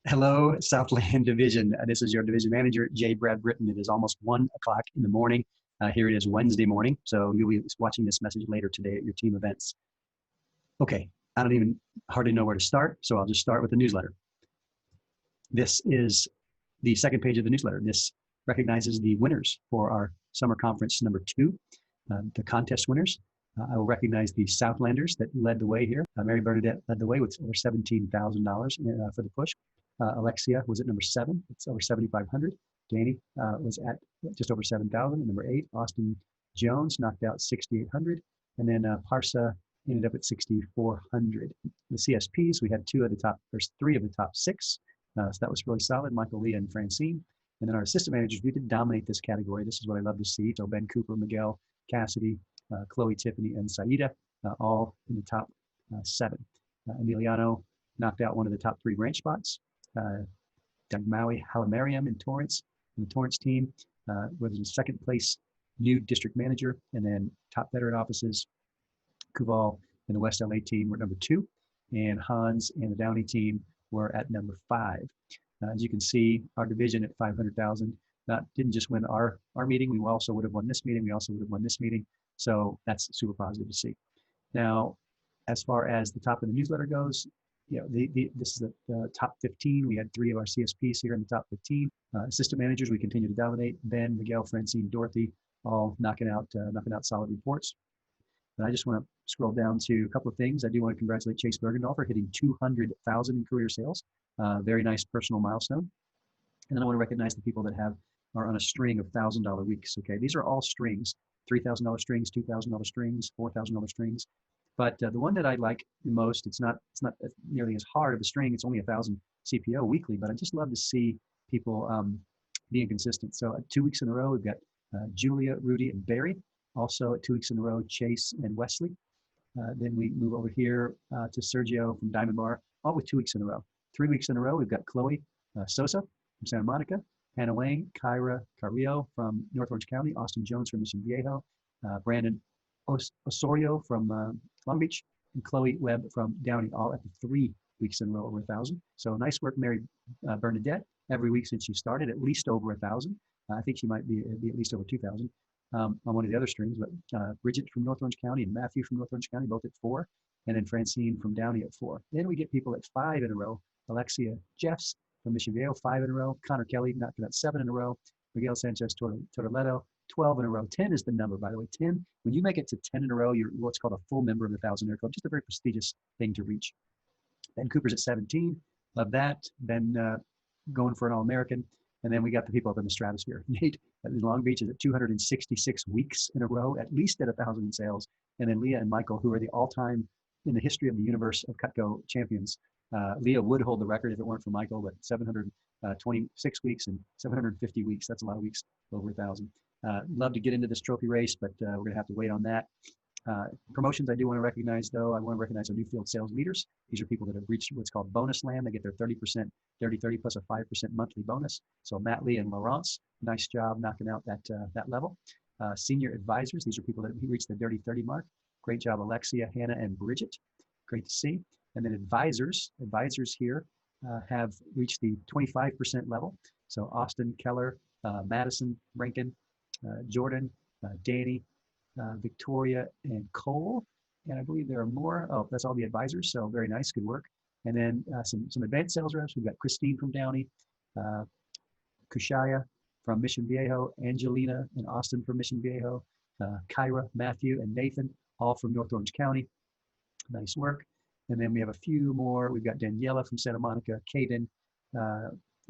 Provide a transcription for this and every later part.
Hello, Southland Division. This is your division manager, J. Brad Britton. It is almost 1 o'clock in the morning. Here it is Wednesday morning. So you'll be watching this message later today at your team events. Okay, I don't even hardly know where to start. So I'll just start with the newsletter. This is the second page of the newsletter. This recognizes the winners for our summer conference number 2, the contest winners. I will recognize the Southlanders that led the way here. Mary Bernadette led the way with over $17,000 for the push. Alexia was at number 7. It's over 7,500. Danny was at just over 7,000. Number 8, Austin Jones knocked out 6,800. And then Parsa ended up at 6,400. The CSPs, we had 3 of the top 6. So that was really solid. Michael, Leah, and Francine. And then our assistant managers, we did dominate this category. This is what I love to see. So Ben Cooper, Miguel, Cassidy, Chloe, Tiffany, and Saida, all in the top 7. Emiliano knocked out one of the top 3 ranch spots. Doug Maui, Halimariam in Torrance, and the Torrance team was in second place, new district manager, and then top veteran offices. Kuval and the West LA team were number 2, and Hans and the Downey team were at number 5. As you can see, our division at 500,000 didn't just win our meeting. We also would have won this meeting. We also would have won this meeting. So that's super positive to see. Now, as far as the top of the newsletter goes, this is the top 15. We had 3 of our CSPs here in the top 15. Assistant managers, we continue to dominate. Ben, Miguel, Francine, Dorothy, all knocking out solid reports. And I just want to scroll down to a couple of things. I do want to congratulate Chase Bergendahl for hitting 200,000 in career sales. Very nice personal milestone. And then I want to recognize the people that are on a string of $1,000 weeks. Okay, these are all strings: $3,000 strings, $2,000 strings, $4,000 strings. But the one that I like the most, it's not nearly as hard of a string. It's only 1,000 CPO weekly, but I just love to see people being consistent. So 2 weeks in a row, we've got Julia, Rudy, and Barry. Also 2 weeks in a row, Chase and Wesley. Then we move over here to Sergio from Diamond Bar, all with 2 weeks in a row. 3 weeks in a row, we've got Chloe Sosa from Santa Monica, Hannah Wang, Kyra Carrillo from North Orange County, Austin Jones from Mission Viejo, Brandon Osorio from Long Beach, and Chloe Webb from Downey, all at the 3 weeks in a row over 1,000. So nice work, Mary Bernadette. Every week since she started, at least over 1,000. I think she might be at least over 2,000 on one of the other strings. But Bridget from North Orange County and Matthew from North Orange County, both at 4, and then Francine from Downey at 4. Then we get people at 5 in a row. Alexia Jeffs from Mission Viejo, 5 in a row. Connor Kelly knocking out 7 in a row. Miguel Sanchez Tortoletto, 12 in a row. 10 is the number, by the way. 10, when you make it to 10 in a row, you're what's called a full member of the 1,000 Club. Just a very prestigious thing to reach. Ben Cooper's at 17. Love that. Ben going for an All-American. And then we got the people up in the stratosphere. Nate in Long Beach is at 266 weeks in a row, at least at 1,000 in sales. And then Leah and Michael, who are the all-time in the history of the universe of Cutco champions. Leah would hold the record if it weren't for Michael, but 726 weeks and 750 weeks. That's a lot of weeks over 1,000. Love to get into this trophy race, but we're going to have to wait on that. Promotions I do want to recognize, though. I want to recognize our new field sales leaders. These are people that have reached what's called bonus land. They get their 30%, 30-30 plus a 5% monthly bonus. So Matt Lee and Laurence, nice job knocking out that level. Senior advisors, these are people that reached the 30-30 mark. Great job, Alexia, Hannah, and Bridget. Great to see. And then advisors here have reached the 25% level. So Austin, Keller, Madison, Rankin, Jordan, Danny, Victoria, and Cole. And I believe there are more. Oh, that's all the advisors. So very nice, good work. And then some advanced sales reps. We've got Christine from Downey, Kushaya from Mission Viejo, Angelina and Austin from Mission Viejo, Kyra, Matthew, and Nathan, all from North Orange County. Nice work. And then we have a few more. We've got Daniela from Santa Monica, Caden,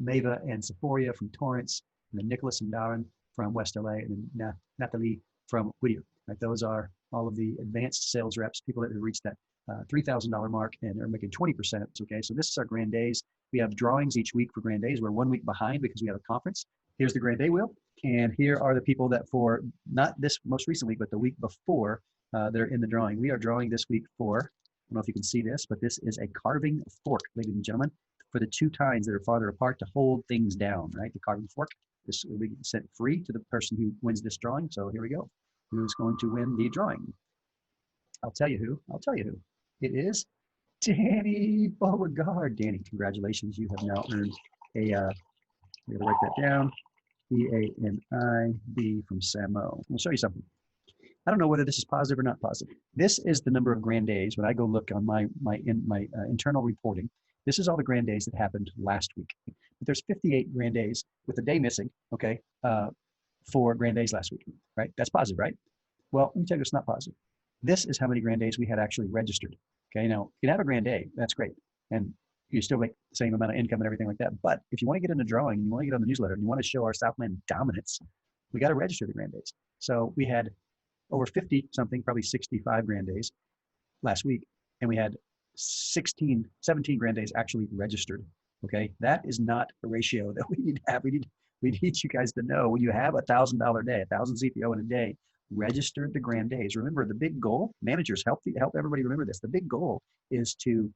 Mava and Sephoria from Torrance, and then Nicholas and Darren from West LA, and then Natalie from Whittier. Right, those are all of the advanced sales reps, people that have reached that $3,000 mark and are making 20%. Okay, so this is our Grand Days. We have drawings each week for Grand Days. We're 1 week behind because we have a conference. Here's the Grand Day wheel, and here are the people that for not this most recent week, but the week before, they're in the drawing. We are drawing this week for, I don't know if you can see this, but this is a carving fork, ladies and gentlemen, for the 2 tines that are farther apart to hold things down, right? The carving fork. This will be sent free to the person who wins this drawing. So here we go. Who's going to win the drawing? I'll tell you who. It is Danny Beauregard. Danny, congratulations. You have now earned a, we gotta write that down, EANIB from Samo. I'll show you something. I don't know whether this is positive or not positive. This is the number of grand days. When I go look on my internal reporting, this is all the grand days that happened last week. But there's 58 grand days with a day missing, okay, for grand days last week, right? That's positive, right? Well, let me tell you it's not positive. This is how many grand days we had actually registered. Okay, now you can have a grand day, that's great. And you still make the same amount of income and everything like that. But if you want to get in a drawing and you want to get on the newsletter and you want to show our Southland dominance, we got to register the grand days. So we had over 50 something, probably 65 grand days last week. And we had 17 grand days actually registered. Okay, that is not a ratio that we need to have. We need you guys to know when you have $1,000 day, 1,000 CPO in a day, register the grand days. Remember, the big goal, managers, help everybody remember this. The big goal is to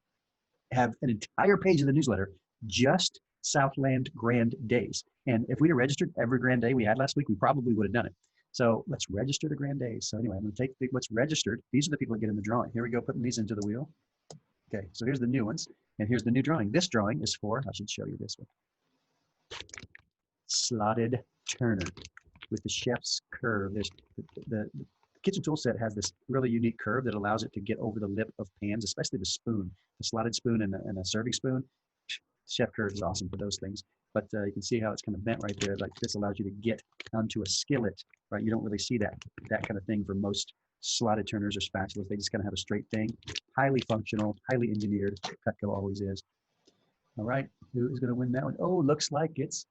have an entire page of the newsletter just Southland grand days. And if we'd have registered every grand day we had last week, we probably would have done it. So let's register the grand days. So anyway, I'm going to take what's registered. These are the people that get in the drawing. Here we go, putting these into the wheel. Okay, so here's the new ones. And here's the new drawing. This drawing is for, I should show you this one, slotted turner with the chef's curve. There's the kitchen tool set has this really unique curve that allows it to get over the lip of pans, especially the spoon, the slotted spoon and a serving spoon. Chef curve is awesome for those things. But you can see how it's kind of bent right there. Like this allows you to get onto a skillet, right? You don't really see that kind of thing for most slotted turners or spatulas. They just kind of have a straight thing. Highly functional, highly engineered. Cutco always is. All right, who is going to win that one? Oh, looks like it's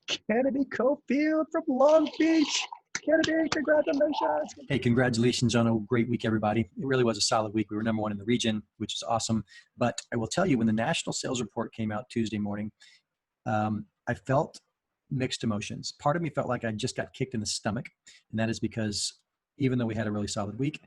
Kennedy Cofield from Long Beach. Kennedy, congratulations. Hey, congratulations on a great week, everybody. It really was a solid week. We were #1 in the region, which is awesome. But I will tell you, when the national sales report came out Tuesday morning, I felt mixed emotions. Part of me felt like I just got kicked in the stomach. And that is because even though we had a really solid week,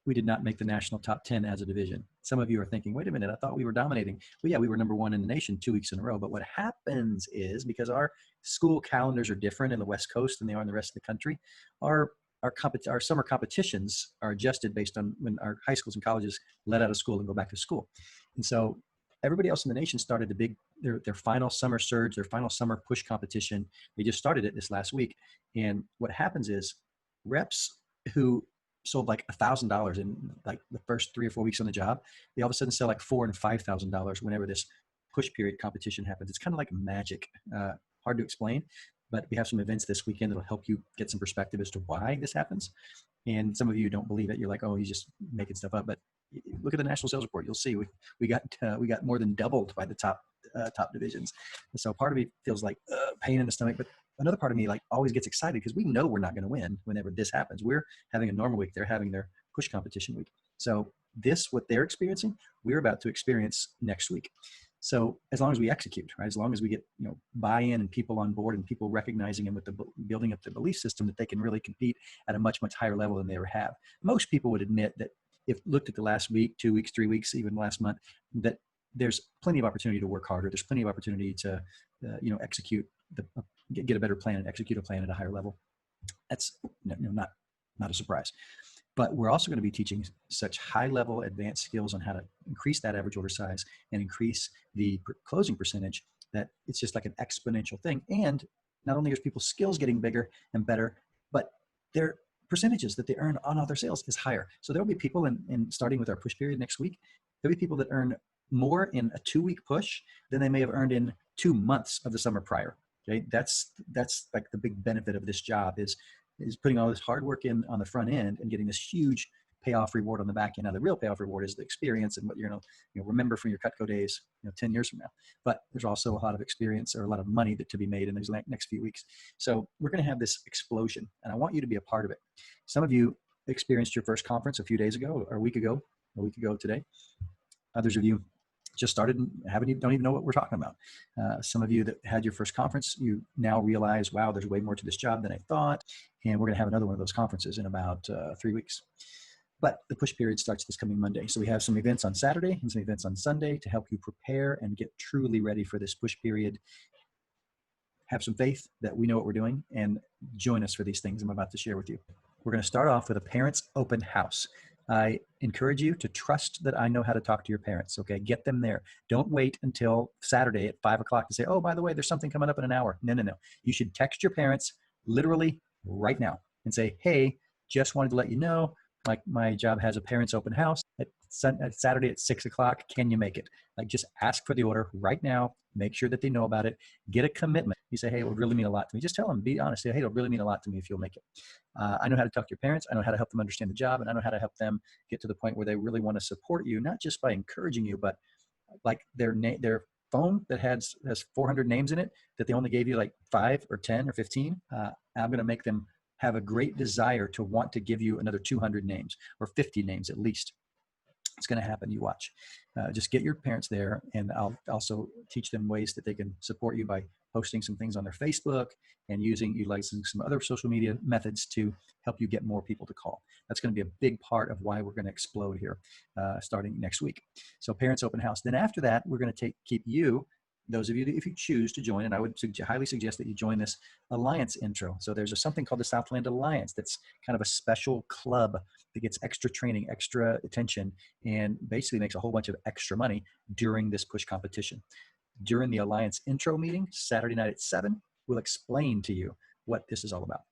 we did not make the national top 10 as a division. Some of you are thinking, wait a minute, I thought we were dominating. Well, yeah, we were #1 in the nation 2 weeks in a row. But what happens is, because our school calendars are different in the West Coast than they are in the rest of the country, our summer competitions are adjusted based on when our high schools and colleges let out of school and go back to school. And so everybody else in the nation started their final summer surge, their final summer push competition. They just started it this last week. And what happens is reps who sold like $1,000 in like the first 3 or 4 weeks on the job, they all of a sudden sell like $4,000 and $5,000 whenever this push period competition happens. It's kind of like magic. Hard to explain, but we have some events this weekend that'll help you get some perspective as to why this happens. And some of you don't believe it. You're like, oh, he's just making stuff up. But look at the national sales report. You'll see we got more than doubled by the top divisions. And so part of me feels like pain in the stomach, but another part of me like always gets excited because we know we're not going to win whenever this happens. We're having a normal week. They're having their push competition week. So what they're experiencing, we're about to experience next week. So as long as we execute, right? As long as we get buy-in and people on board and people recognizing and with the building up the belief system that they can really compete at a much, much higher level than they ever have. Most people would admit that if looked at the last week, 2 weeks, 3 weeks, even last month, that there's plenty of opportunity to work harder. There's plenty of opportunity to execute get a better plan and execute a plan at a higher level. That's not a surprise. But we're also going to be teaching such high-level advanced skills on how to increase that average order size and increase the closing percentage that it's just like an exponential thing. And not only is people's skills getting bigger and better, but their percentages that they earn on all their sales is higher. So there'll be people in starting with our push period next week, there'll be people that earn more in a 2-week push than they may have earned in 2 months of the summer prior. Okay, that's like the big benefit of this job is putting all this hard work in on the front end and getting this huge payoff reward on the back end. Now, the real payoff reward is the experience and what you're going to remember from your Cutco days 10 years from now. But there's also a lot of experience or a lot of money to be made in these next few weeks. So we're going to have this explosion, and I want you to be a part of it. Some of you experienced your first conference a few days ago, or a week ago today. Others of you just started and don't even know what we're talking about. Some of you that had your first conference, you now realize, wow, there's way more to this job than I thought. And we're going to have another one of those conferences in about 3 weeks. But the push period starts this coming Monday. So we have some events on Saturday and some events on Sunday to help you prepare and get truly ready for this push period. Have some faith that we know what we're doing and join us for these things I'm about to share with you. We're going to start off with a parents open house. I encourage you to trust that I know how to talk to your parents. Okay, get them there. Don't wait until Saturday at 5 o'clock to say, oh, by the way, there's something coming up in an hour. No, no, no. You should text your parents literally right now and say, hey, just wanted to let you know, like my job has a parents open house at Saturday at 6 o'clock. Can you make it? Like just ask for the order right now. Make sure that they know about it. Get a commitment. You say, hey, it would really mean a lot to me. Just tell them, be honest. Say, hey, it'll really mean a lot to me if you'll make it. I know how to talk to your parents. I know how to help them understand the job, and I know how to help them get to the point where they really want to support you, not just by encouraging you, but like their phone that has 400 names in it that they only gave you like 5 or 10 or 15. I'm going to make them have a great desire to want to give you another 200 names or 50 names at least. It's going to happen. You watch. Just get your parents there, and I'll also teach them ways that they can support you by posting some things on their Facebook and utilizing some other social media methods to help you get more people to call. That's going to be a big part of why we're going to explode here starting next week. So parents open house. Then after that, we're going to keep you, those of you that if you choose to join, and I would highly suggest that you join this Alliance intro. So there's something called the Southland Alliance that's kind of a special club that gets extra training, extra attention, and basically makes a whole bunch of extra money during this push competition. During the Alliance intro meeting, Saturday night at 7, we'll explain to you what this is all about.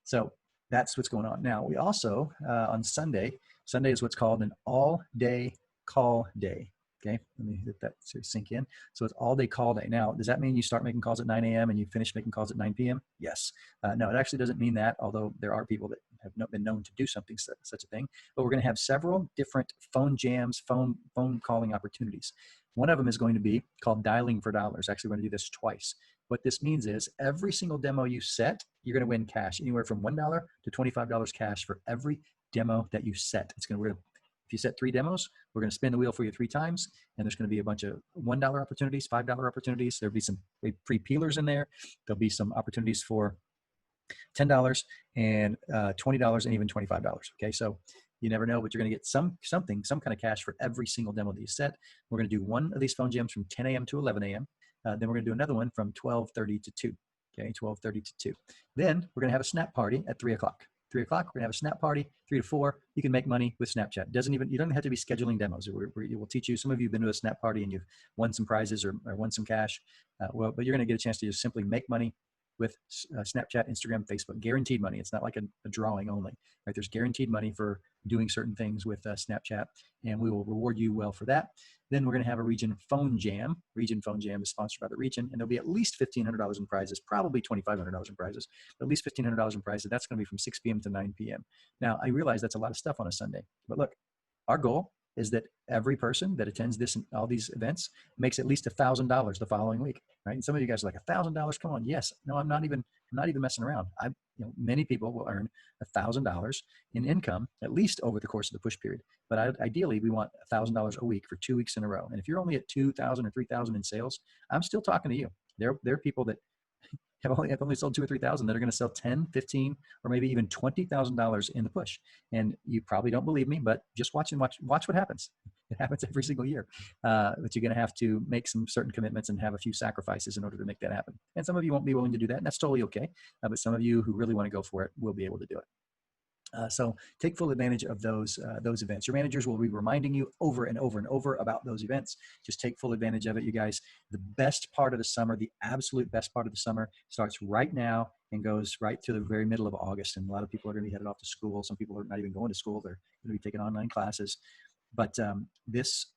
So that's what's going on. Now, we also, on Sunday is what's called an all-day call day. Okay, let me let that sink in. So it's all day call day. Now, does that mean you start making calls at 9 a.m. and you finish making calls at 9 p.m.? Yes. No, it actually doesn't mean that, although there are people that have been known to do something such a thing. But we're going to have several different phone jams, phone calling opportunities. One of them is going to be called Dialing for Dollars. Actually, we're going to do this twice. What this means is every single demo you set, you're going to win cash, anywhere from $1 to $25 cash for every demo that you set. If you set 3 demos, we're going to spin the wheel for you 3 times, and there's going to be a bunch of $1 opportunities, $5 opportunities. There'll be some free peelers in there. There'll be some opportunities for $10 and $20 and even $25. Okay, so you never know, but you're going to get some kind of cash for every single demo that you set. We're going to do one of these phone jams from 10 a.m. to 11 a.m. Then we're going to do another one from 12:30 to 2. Okay, 12:30 to 2. Then we're going to have a snap party at 3 o'clock. 3 o'clock, we're gonna have a snap party. 3 to 4, you can make money with Snapchat. You don't have to be scheduling demos. We'll teach you. Some of you have been to a snap party and you've won some prizes or won some cash. But you're gonna get a chance to just simply make money with Snapchat, Instagram, Facebook. Guaranteed money. It's not like a drawing only, right? There's guaranteed money for doing certain things with Snapchat, and we will reward you well for that. Then we're going to have a Region Phone Jam. Region Phone Jam is sponsored by the region, and there'll be at least $1,500 in prizes, probably $2,500 in prizes, but at least $1,500 in prizes. That's going to be from 6 p.m. to 9 p.m. Now, I realize that's a lot of stuff on a Sunday, but look, our goal is that every person that attends all these events makes at least $1,000 the following week, right? And some of you guys are like, $1,000? Come on, yes. No, I'm not even messing around. Many people will earn $1,000 in income at least over the course of the push period. But ideally, we want $1,000 a week for 2 weeks in a row. And if you're only at 2,000 or 3,000 in sales, I'm still talking to you. There are people that have only sold 2,000 or 3,000 that are going to sell 10, 15, or maybe even $20,000 in the push. And you probably don't believe me, but just watch what happens. It happens every single year. But you're going to have to make some certain commitments and have a few sacrifices in order to make that happen. And some of you won't be willing to do that, and that's totally okay. But some of you who really want to go for it will be able to do it. So take full advantage of those events. Your managers will be reminding you over and over and over about those events. Just take full advantage of it, you guys. The best part of the summer, the absolute best part of the summer, starts right now and goes right through the very middle of August. And a lot of people are going to be headed off to school. Some people are not even going to school. They're going to be taking online classes. But this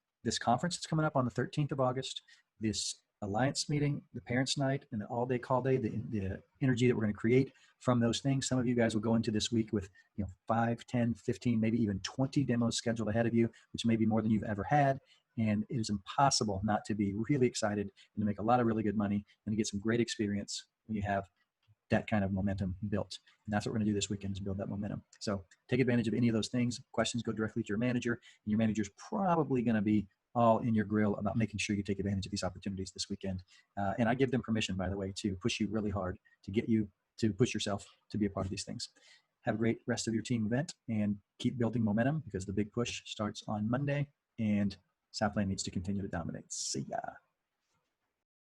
conference that's coming up on the 13th of August, this Alliance meeting, the Parents' Night, and the all-day call day, the energy that we're going to create from those things. Some of you guys will go into this week with 5, 10, 15, maybe even 20 demos scheduled ahead of you, which may be more than you've ever had. And it is impossible not to be really excited and to make a lot of really good money and to get some great experience when you have that kind of momentum built. And that's what we're going to do this weekend, is build that momentum. So take advantage of any of those things. Questions, go directly to your manager, and your manager's probably going to be all in your grill about making sure you take advantage of these opportunities this weekend. And I give them permission, by the way, to push you really hard, to get you to push yourself to be a part of these things. Have a great rest of your team event and keep building momentum, because the big push starts on Monday and Southland needs to continue to dominate. See ya.